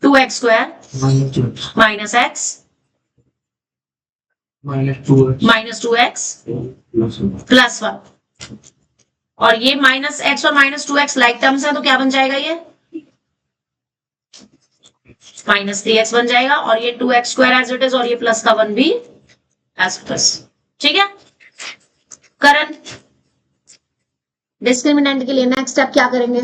S1: 2x square minus x minus 2x plus 1, और ये माइनस एक्स और माइनस 2x लाइक टर्म्स है, तो क्या बन जाएगा, ये माइनस 3x बन जाएगा, और ये 2x square as it is, और ये प्लस का 1 भी एज इट इज, ठीक है। करण, डिस्क्रिमिनेंट के लिए नेक्स्ट स्टेप क्या करेंगे,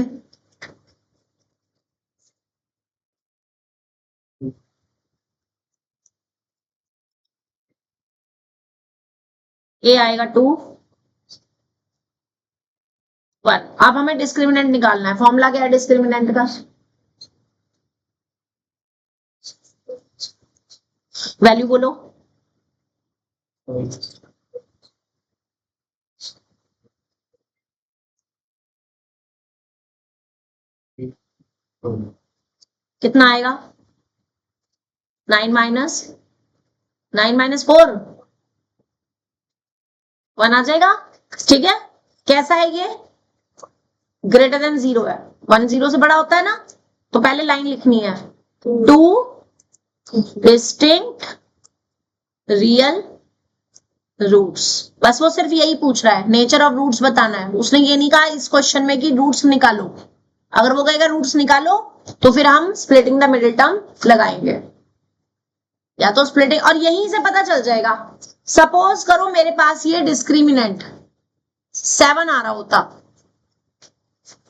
S1: ए आएगा 2 1। अब हमें डिस्क्रिमिनेंट निकालना है, फॉर्मूला क्या है डिस्क्रिमिनेंट का, वैल्यू बोलो, कितना आएगा, 9 माइनस 4 1 आ जाएगा, ठीक है। कैसा है ये, ग्रेटर देन 0 है, 1 0 से बड़ा होता है ना, तो पहले लाइन लिखनी है, 2 डिस्टिंक्ट रियल रूट्स, बस वो सिर्फ यही पूछ रहा है, नेचर ऑफ रूट्स बताना है, उसने ये नहीं कहा इस क्वेश्चन में कि रूट्स निकालो। अगर वो कहेगा रूट्स निकालो तो फिर हम स्प्लिटिंग द मिडिल टर्म लगाएंगे, या तो स्प्लिटिंग, और यहीं से पता चल जाएगा। सपोज करो मेरे पास ये डिस्क्रिमिनेंट 7 आ रहा होता,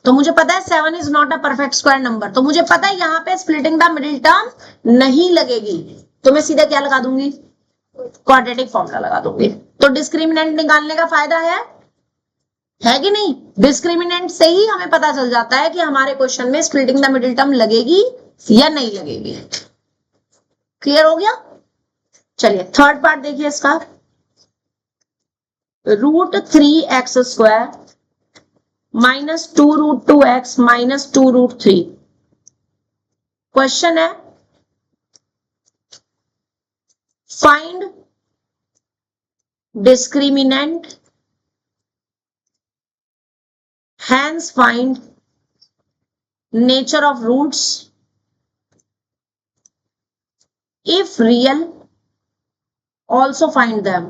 S1: तो मुझे पता है 7 is not a perfect square number, तो मुझे पता है यहाँ पे स्प्लिटिंग द मिडिल टर्म नहीं लगेगी, तो मैं सीधा क्या लगा दूंगी, क्वाड्रेटिक फॉर्मूला लगा दूंगी। तो डिस्क्रिमिनेंट निकालने का फायदा है कि नहीं, डिस्क्रिमिनेंट से ही हमें पता चल जाता है कि हमारे क्वेश्चन में स्प्लिटिंग द मिडिल टर्म लगेगी या नहीं लगेगी। क्लियर हो गया? चलिए थर्ड पार्ट देखिए इसका, √3x square minus 2√2x minus 2√3। Question है find discriminant, hence find nature of roots, if real also find them।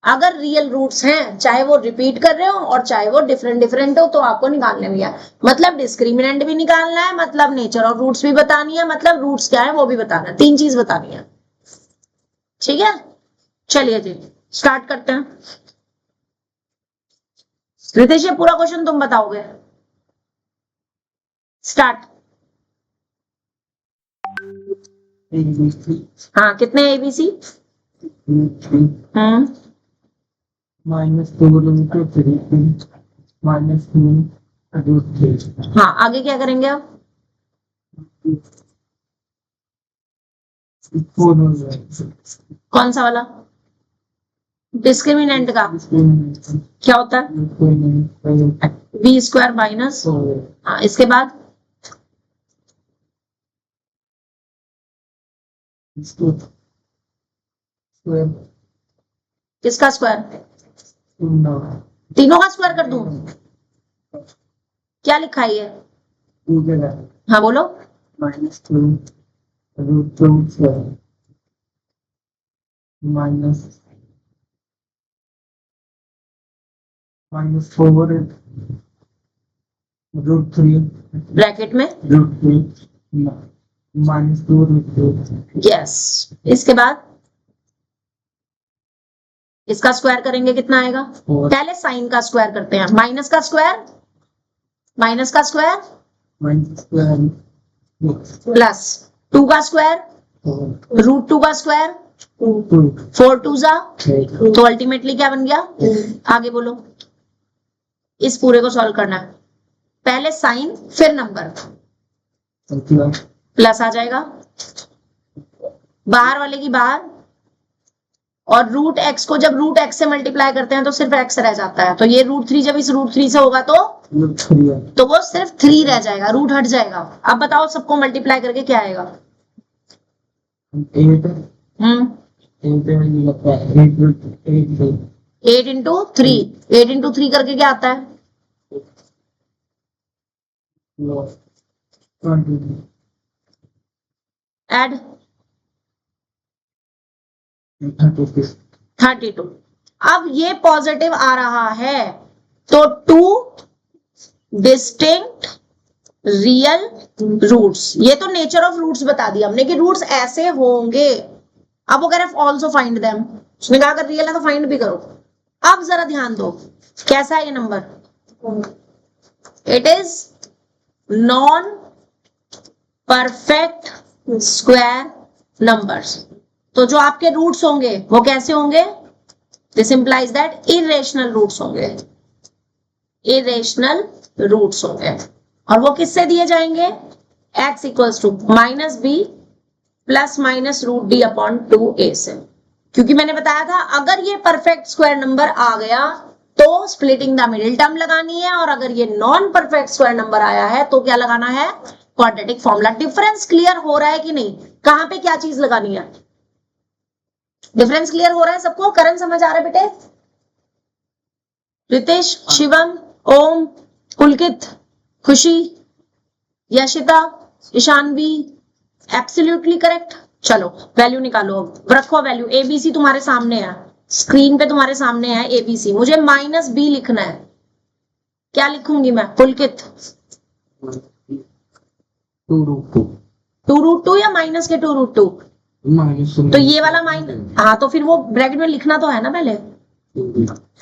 S1: अगर रियल रूट्स हैं, चाहे वो रिपीट कर रहे हो और चाहे वो डिफरेंट हो, तो आपको निकालने भी है, मतलब डिस्क्रिमिनेंट भी निकालना है, मतलब नेचर ऑफ रूट्स भी बतानी है, मतलब रूट्स क्या है वो भी बताना है, 3 चीज बतानी है, ठीक है। चलिए जी स्टार्ट करते हैं। रितेश ये पूरा क्वेश्चन तुम बताओगे, स्टार्ट। हाँ कितने एबीसी,
S2: माइनस 2√3 माइनस 3√3।
S1: हाँ आगे क्या करेंगे अब,
S2: फोर हो जाएगा।
S1: कौन सा वाला? डिस्क्रिमिनेंट का क्या होता है? बी स्क्वायर माइनस, हाँ इसके बाद किसका स्क्वायर? तीनों का स्क्वायर कर दूं? क्या लिखा है ये? हाँ बोलो।
S2: Minus two root two minus four root three
S1: bracket में
S2: root three minus two root two.
S1: Yes, इसके बाद इसका स्क्वायर करेंगे कितना आएगा? पहले साइन का स्क्वायर करते हैं। माइनस का स्क्वायर माइनस का square
S2: minus square
S1: plus two का स्क्वायर रूट टू का स्क्वायर
S2: टू
S1: फोर टू जा, तो अल्टीमेटली क्या बन गया? आगे बोलो। इस पूरे को सॉल्व करना है, पहले साइन फिर नंबर, प्लस आ जाएगा बाहर वाले की बाहर, और रूट एक्स को जब रूट एक्स से मल्टीप्लाई करते हैं तो सिर्फ एक्स रह जाता है, तो ये रूट थ्री जब इस रूट थ्री से होगा तो वो सिर्फ थ्री रह जाएगा, रूट हट जाएगा। अब बताओ सबको मल्टीप्लाई करके क्या आएगा? 8 इंटू थ्री, 8 इंटू थ्री करके क्या आता है? एड 32। अब ये पॉजिटिव आ रहा है तो टू डिस्टिंक्ट रियल रूट्स, ये तो नेचर ऑफ रूट्स बता दिया हमने कि रूट्स ऐसे होंगे। अब वो कह रहे ऑल्सो फाइंड देम, उसने कहा अगर रियल है तो फाइंड भी करो। अब जरा ध्यान दो कैसा है ये number? It is non perfect square numbers. तो जो आपके रूट्स होंगे वो कैसे होंगे? This implies that irrational roots होंगे, इरेशनल रूट्स होंगे। और वो किससे दिए जाएंगे? x equals to minus B plus minus root D upon 2a से, क्योंकि मैंने बताया था अगर ये परफेक्ट स्क्वायर नंबर आ गया तो स्प्लिटिंग द मिडिल टर्म लगानी है, और अगर ये नॉन परफेक्ट स्क्वायर नंबर आया है तो क्या लगाना है? Quadratic formula. डिफरेंस क्लियर हो रहा है कि नहीं? कहां पे क्या चीज लगानी है? डिफरेंस क्लियर हो रहा है सबको? करण समझ आ रहा है बेटे? रितेश, शिवम, ओम, पुलकित, खुशी, यशिता, ईशानवी, एब्सोल्युटली करेक्ट। चलो वैल्यू निकालो, अब रखो वैल्यू। एबीसी तुम्हारे सामने है, स्क्रीन पे तुम्हारे सामने है एबीसी। मुझे माइनस बी लिखना है, क्या लिखूंगी मैं? पुलकित
S2: 2 रूट 2
S1: 2 रूट 2 या माइनस के 2 रूट 2?
S2: माइनस,
S1: तो ये वाला माइनस, हाँ तो फिर वो ब्रैकेट में लिखना तो है ना पहले।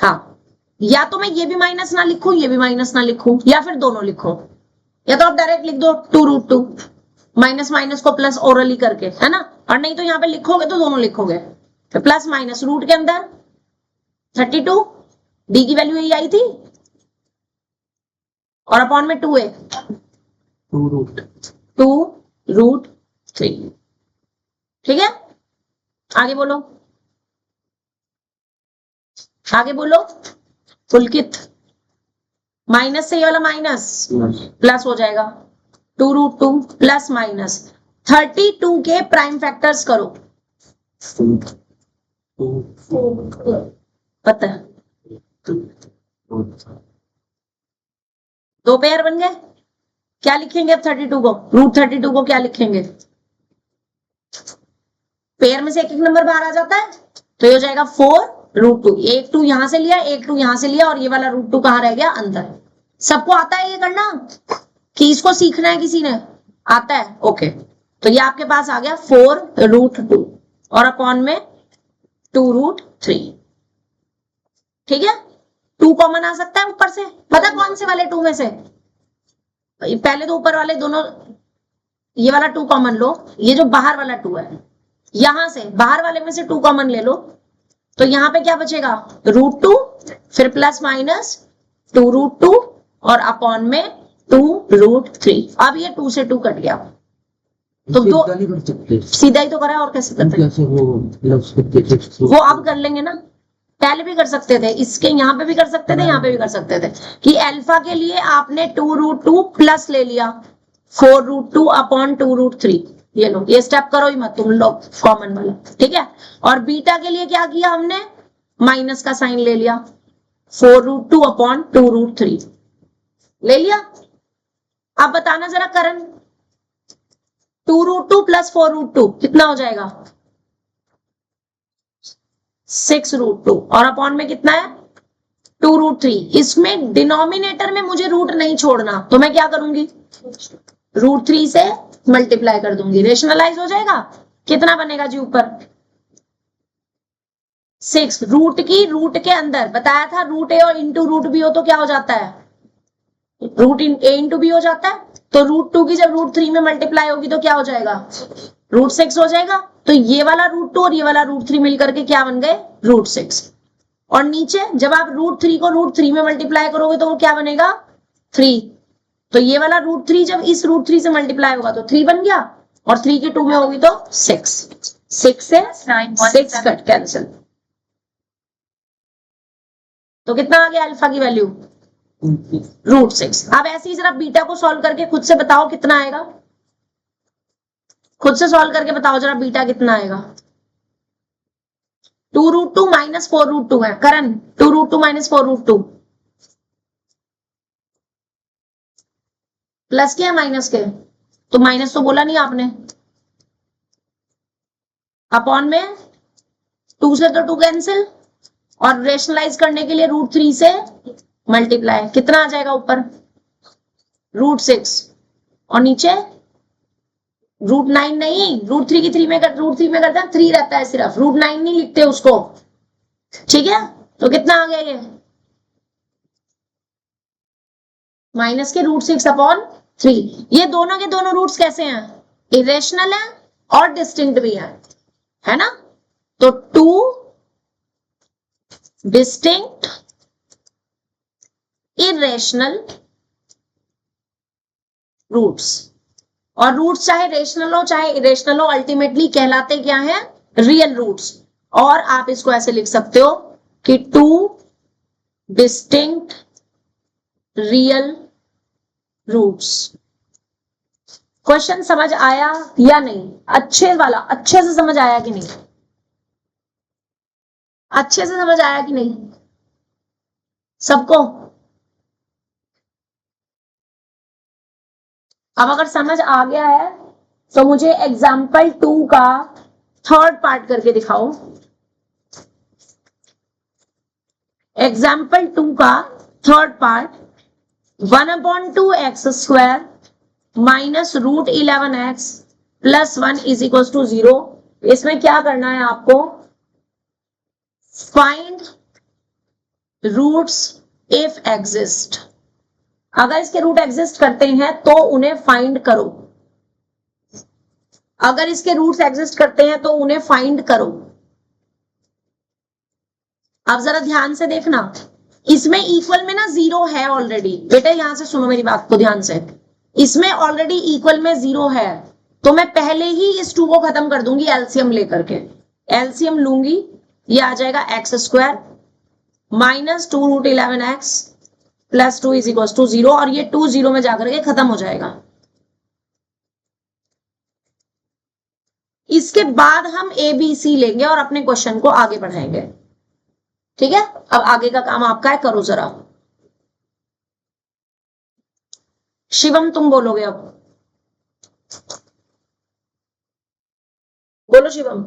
S1: हाँ, या तो मैं ये भी माइनस ना लिखूं ये भी माइनस ना लिखूं, या फिर दोनों लिखूं, या तो आप डायरेक्ट लिख दो 2 रूट 2 माइनस माइनस को प्लस ओरली करके, है ना? और नहीं तो यहाँ पे लिखोगे तो दोनों लिखोगे, तो प्लस माइनस रूट के अंदर 32, डी की वैल्यू यही आई थी, और अपॉन में 2a 2 रूट 3। ठीक है, आगे बोलो, आगे बोलो। पुलकित, माइनस से ये वाला माइनस प्लस हो जाएगा, 2 रूट 2 प्लस माइनस 32 के प्राइम फैक्टर्स करो। पता है, 2 पेयर बन गए। क्या लिखेंगे अब 32 को? रूट 32 को क्या लिखेंगे? पेयर में से एक एक नंबर बाहर आ जाता है, तो ये हो जाएगा 4 रूट 2। एक 2 यहां से लिया, एक 2 यहां से लिया, और ये वाला रूट 2 कहां रह गया? अंदर। सबको आता है ये करना कि इसको सीखना है? किसी ने आता है? ओके, तो ये आपके पास आ गया 4 रूट 2 और अपॉन में 2 रूट 3। ठीक है, 2 कॉमन आ सकता है ऊपर से, पता कौन से वाले 2 में से? पहले तो ऊपर वाले दोनों, ये वाला 2 कॉमन लो, ये जो बाहर वाला 2 है, यहां से बाहर वाले में से 2 कॉमन ले लो, तो यहां पे क्या बचेगा? रूट 2 फिर प्लस माइनस 2 रूट 2 और अपॉन में 2 रूट 3। अब ये 2 से 2 कट गया, तो दो
S2: सीधा नहीं कर सकते।
S1: सीधा ही तो करा है, और कैसे करते हैं?
S2: कैसे वो मतलब उसके
S1: वो अब कर लेंगे ना, पहले भी कर सकते थे, इसके यहाँ पे भी कर सकते थे, यहाँ पे भी कर सकते थे कि अल्फा के लिए आपने 2√2 प्लस ले लिया 4√2 अपॉन 2√3। ये लो, ये स्टेप करो ही मत तुम लोग, कॉमन वाला, ठीक है। और बीटा के लिए क्या किया हमने, माइनस का साइन ले लिया 4√2 अपॉन 2√3 ले लिया। अब बताना जरा करण, 2√2 प्लस 4√2 कितना हो जाएगा, 6√2, और अपॉन में कितना है 2√3। इसमें डिनोमिनेटर में मुझे रूट नहीं छोड़ना, तो मैं क्या करूंगी, √3 से मल्टीप्लाई कर दूंगी, रेशनलाइज हो जाएगा। कितना बनेगा जी ऊपर 6, रूट की रूट के अंदर बताया था, रूट ए और इंटू रूट बी हो तो क्या हो जाता है, रूट ए इंटू बी हो जाता है। तो √2 की जब √3 में मल्टीप्लाई होगी तो क्या हो जाएगा, √6 हो जाएगा। तो ये वाला √2 और ये वाला √3 मिलकर के क्या बन गए, √6। और नीचे जब आप √3 को √3 में मल्टीप्लाई करोगे तो वो क्या बनेगा 3। तो ये वाला √3 जब इस √3 से मल्टीप्लाई होगा तो 3 बन गया, और 3 की 2 में होगी तो 6, 6 से 6 कट कैंसिल। तो कितना आ गया अल्फा की वैल्यू, √6। अब ऐसे ही जरा बीटा को सॉल्व करके खुद से बताओ कितना आएगा, खुद से सॉल्व करके बताओ जरा बीटा कितना आएगा। 2√2 माइनस 4√2 है करण, 2√2 माइनस 4√2 प्लस के माइनस के, तो माइनस तो बोला नहीं आपने, अपॉन में 2 से तो 2 कैंसिल, और रेशनलाइज करने के लिए √3 से मल्टीप्लाई, कितना आ जाएगा ऊपर √6, और नीचे √9 नहीं, √3 की 3 में √3 में करते हैं 3 रहता है सिर्फ, √9 नहीं लिखते उसको, ठीक है। तो कितना आ गया ये माइनस के √6 अपॉन 3। ये दोनों के दोनों रूट्स कैसे हैं, इरेशनल है और डिस्टिंक्ट भी है ना। तो 2 डिस्टिंक्ट इरेशनल रूट्स, और रूट्स चाहे रेशनल हो चाहे इरेशनल हो अल्टीमेटली कहलाते क्या है, रियल रूट्स। और आप इसको ऐसे लिख सकते हो कि 2 डिस्टिंक्ट रियल रूट्स। क्वेश्चन समझ आया या नहीं, अच्छे वाला अच्छे से समझ आया कि नहीं, अच्छे से समझ आया कि नहीं सबको। अब अगर समझ आ गया है तो मुझे एग्जाम्पल 2 का थर्ड पार्ट करके दिखाओ। एग्जाम्पल 2 का third part, 1/2x² minus √11x plus 1 is equal to 0। इसमें क्या करना है आपको, फाइंड रूट्स इफ एग्जिस्ट। अगर इसके रूट एग्जिस्ट करते हैं तो उन्हें फाइंड करो, अगर इसके रूट्स एग्जिस्ट करते हैं तो उन्हें फाइंड करो। अब जरा ध्यान से देखना, इसमें इक्वल में ना 0 है ऑलरेडी, बेटा यहां से सुनो मेरी बात को ध्यान से, इसमें ऑलरेडी इक्वल में 0 है, तो मैं पहले ही इस 2 को खत्म कर दूंगी एलसीएम लेकर के। एलसीएम लूंगी, ये आ जाएगा x² minus 2√11x plus 2 is equal to 0, और ये 2 0 में जाकर के खत्म हो जाएगा। इसके बाद हम ABC लेंगे और अपने क्वेश्चन को आगे बढ़ाएंगे, ठीक है। अब आगे का काम आपका है, करो जरा। शिवम तुम बोलोगे अब, बोलो शिवम।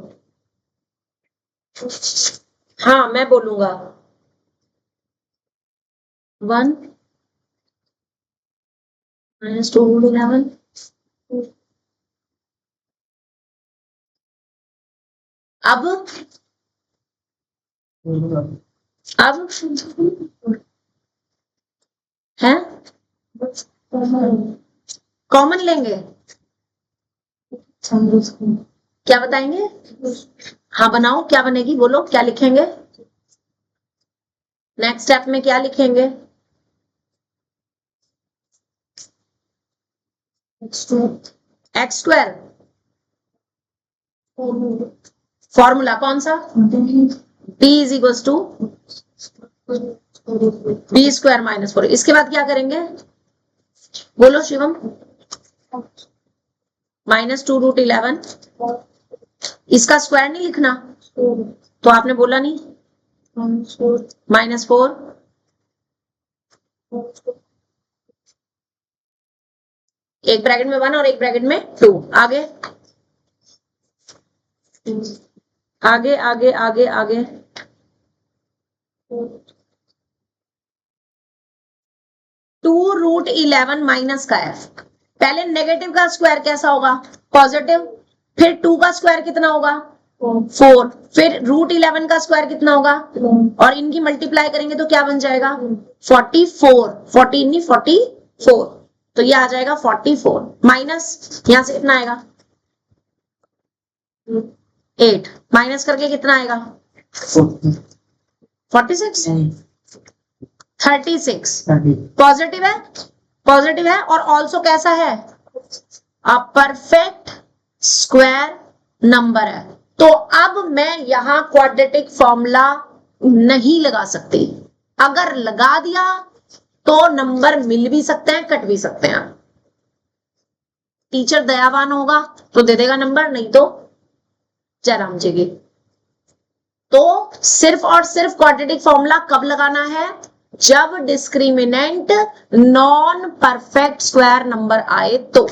S1: हाँ मैं बोलूंगा, 1 माइनस 2√11 अब है कॉमन लेंगे, क्या बताएंगे, हाँ बनाओ, क्या बनेगी बोलो, क्या लिखेंगे नेक्स्ट स्टेप में, क्या लिखेंगे, x² फॉर्मूला कौन सा? b is equal to B square minus 4। इसके बाद क्या करेंगे बोलो शिवम? -2√11 इसका स्क्वायर नहीं लिखना तो आपने बोला नहीं -4 एक ब्रैकेट में 1 और एक ब्रैकेट में 2। आगे आगे आगे आगे आगे 2√11 माइनस का है। पहले नेगेटिव का स्क्वायर कैसा होगा? पॉजिटिव। फिर 2 का स्क्वायर कितना होगा? 4। फिर √11 का स्क्वायर कितना होगा? और इनकी मल्टीप्लाई करेंगे तो क्या बन जाएगा? 44। 14 नहीं 44। तो ये आ जाएगा 44 माइनस यहां से कितना आएगा? 8 माइनस करके कितना आएगा? 46 36 पॉजिटिव है, पॉजिटिव है और ऑल्सो कैसा है? अ परफेक्ट स्क्वायर नंबर है। तो अब मैं यहां क्वाड्रेटिक फॉर्मूला नहीं लगा सकती। अगर लगा दिया तो नंबर मिल भी सकते हैं, कट भी सकते हैं। टीचर दयावान होगा तो दे देगा नंबर, नहीं तो जयराम जी की। तो सिर्फ और सिर्फ क्वाड्रेटिक फॉर्मूला कब लगाना है? जब discriminant non perfect square number आए तो।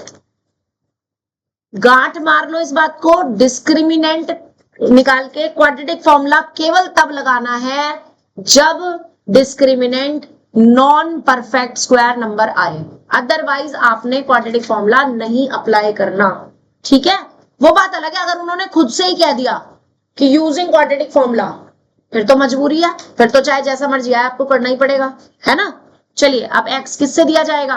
S1: गांठ मार लो इस बात को, डिस्क्रिमिनेंट निकाल के क्वाड्रेटिक फॉर्मूला केवल तब लगाना है जब discriminant non perfect square number आए। अदरवाइज आपने क्वाड्रेटिक फॉर्मूला नहीं अप्लाई करना। ठीक है, वो बात अलग है अगर उन्होंने खुद से ही कह दिया कि यूजिंग क्वाड्रेटिक फॉर्मूला, फिर तो मजबूरी है, फिर तो चाहे जैसा मर्जी आए आपको करना ही पड़ेगा, है ना। चलिए अब x किससे दिया जाएगा?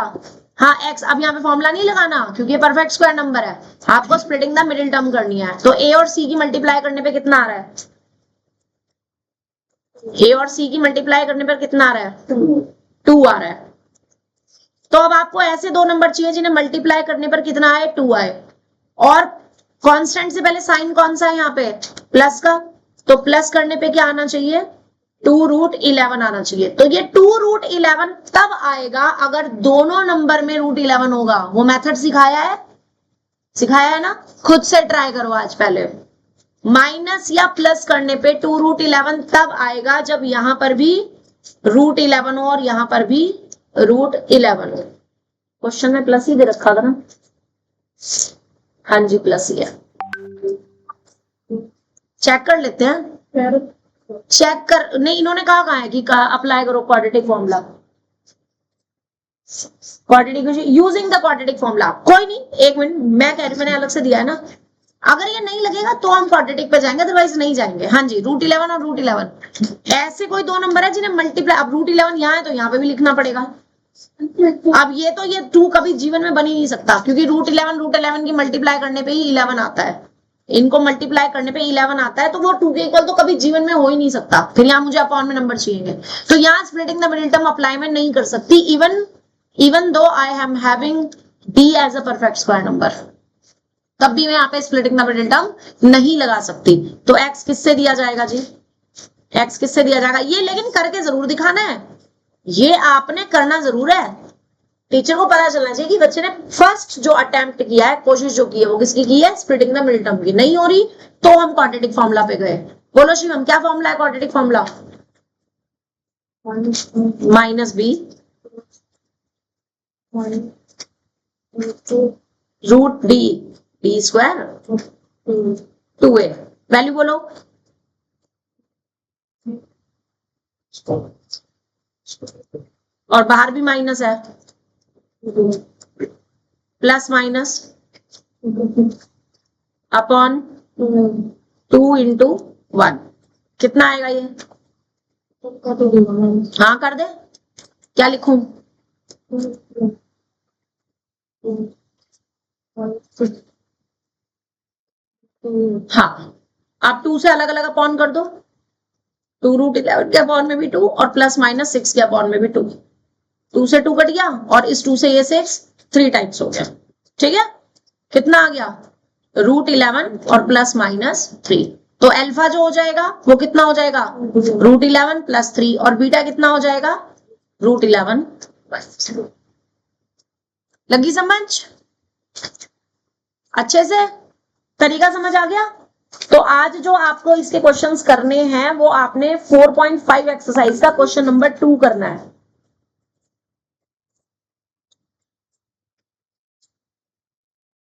S1: हाँ x, अब यहाँ पे फॉर्मूला नहीं लगाना क्योंकि ये परफेक्ट स्क्वायर नंबर है। आपको स्प्लिटिंग द मिडिल टर्म करनी है। तो a और c की मल्टीप्लाई करने पे कितना आ रहा है? a और c की मल्टीप्लाई करने पर कितना आ रहा है? 2 आ रहा है। तो अब आपको ऐसे दो नंबर चाहिए जिन्हें मल्टीप्लाई करने पर कितना आए? 2 आए। और कांस्टेंट से पहले साइन कौन सा है यहाँ पे? प्लस का। तो प्लस करने पे क्या आना चाहिए? 2√11 आना चाहिए। तो ये 2√11 तब आएगा अगर दोनों नंबर में √11 होगा। वो मेथड सिखाया है, सिखाया है ना, खुद से ट्राई करो आज। पहले माइनस या प्लस करने पे 2√11 तब आएगा जब यहां पर भी √11 हो और यहां पर भी √11 हो। क्वेश्चन में प्लस ही दे रखा था ना? हाँ जी प्लस ही है। चेक कर लेते हैं। चेक कर नहीं, इन्होंने कहा है कि अप्लाई करो quadratic formula. Quadratic using the quadratic formula. कोई नहीं, एक मिनट, मैं कह रही, मैंने अलग से दिया है ना। अगर ये नहीं लगेगा तो हम क्वाड्रेटिक पे जाएंगे, अदरवाइज नहीं जाएंगे। हाँ जी, √11 और √11 ऐसे कोई दो नंबर है जिन्हें मल्टीप्लाई। अब √11 यहाँ है तो यहाँ पे भी लिखना पड़ेगा। अब ये 2 कभी जीवन में बन ही नहीं सकता क्योंकि √11 की मल्टीप्लाई करने पे ही 11 आता है। इनको मल्टीप्लाई करने पे 11 आता है तो वो 2 के इक्वल तो कभी जीवन में हो ही नहीं सकता। फिर यहाँ मुझे अपॉन में नंबर चाहिए, तो यहाँ splitting the middle term apply में नहीं कर सकती। Even though I am having d as a perfect square number, तब भी मैं यहाँ पे स्प्लिटिंग द मिडिल टर्म नहीं लगा सकती। तो x किससे दिया जाएगा जी? x किससे दिया जाएगा? ये लेकिन करके जरूर दिखाना है, ये आपने करना जरूर है। टीचर को पता चलना चाहिए कि बच्चे ने फर्स्ट जो अटेम्प्ट किया है, कोशिश जो की है, वो किसकी की है? स्प्लिटिंग द मिडिल टर्म की। नहीं हो रही तो हम क्वाड्रेटिक फॉर्मूला पे गए। बोलो शिवम, क्या फॉर्मूला है quadratic formula? -b √d square 2a। Value बोलो। और बाहर भी माइनस है, प्लस माइनस अपॉन 2 × 1 कितना आएगा ये? हाँ कर दे, क्या लिखूं? हाँ, आप 2 से अलग अलग अपॉन कर दो। 2√11 के अपॉन में भी 2 और प्लस माइनस 6 के अपॉन में भी 2। 2 से 2 कट गया और इस 2 से ये 6 3 टाइम्स हो गया। ठीक है, कितना आ गया? √11 और +-3। तो अल्फा जो हो जाएगा वो कितना हो जाएगा, √11 + 3, और बीटा कितना हो जाएगा, √11 + 3। लगी समझ, अच्छे से तरीका समझ आ गया। तो आज जो आपको इसके क्वेश्चंस करने हैं वो आपने 4.5 एक्सरसाइज का क्वेश्चन नंबर 2 करना है।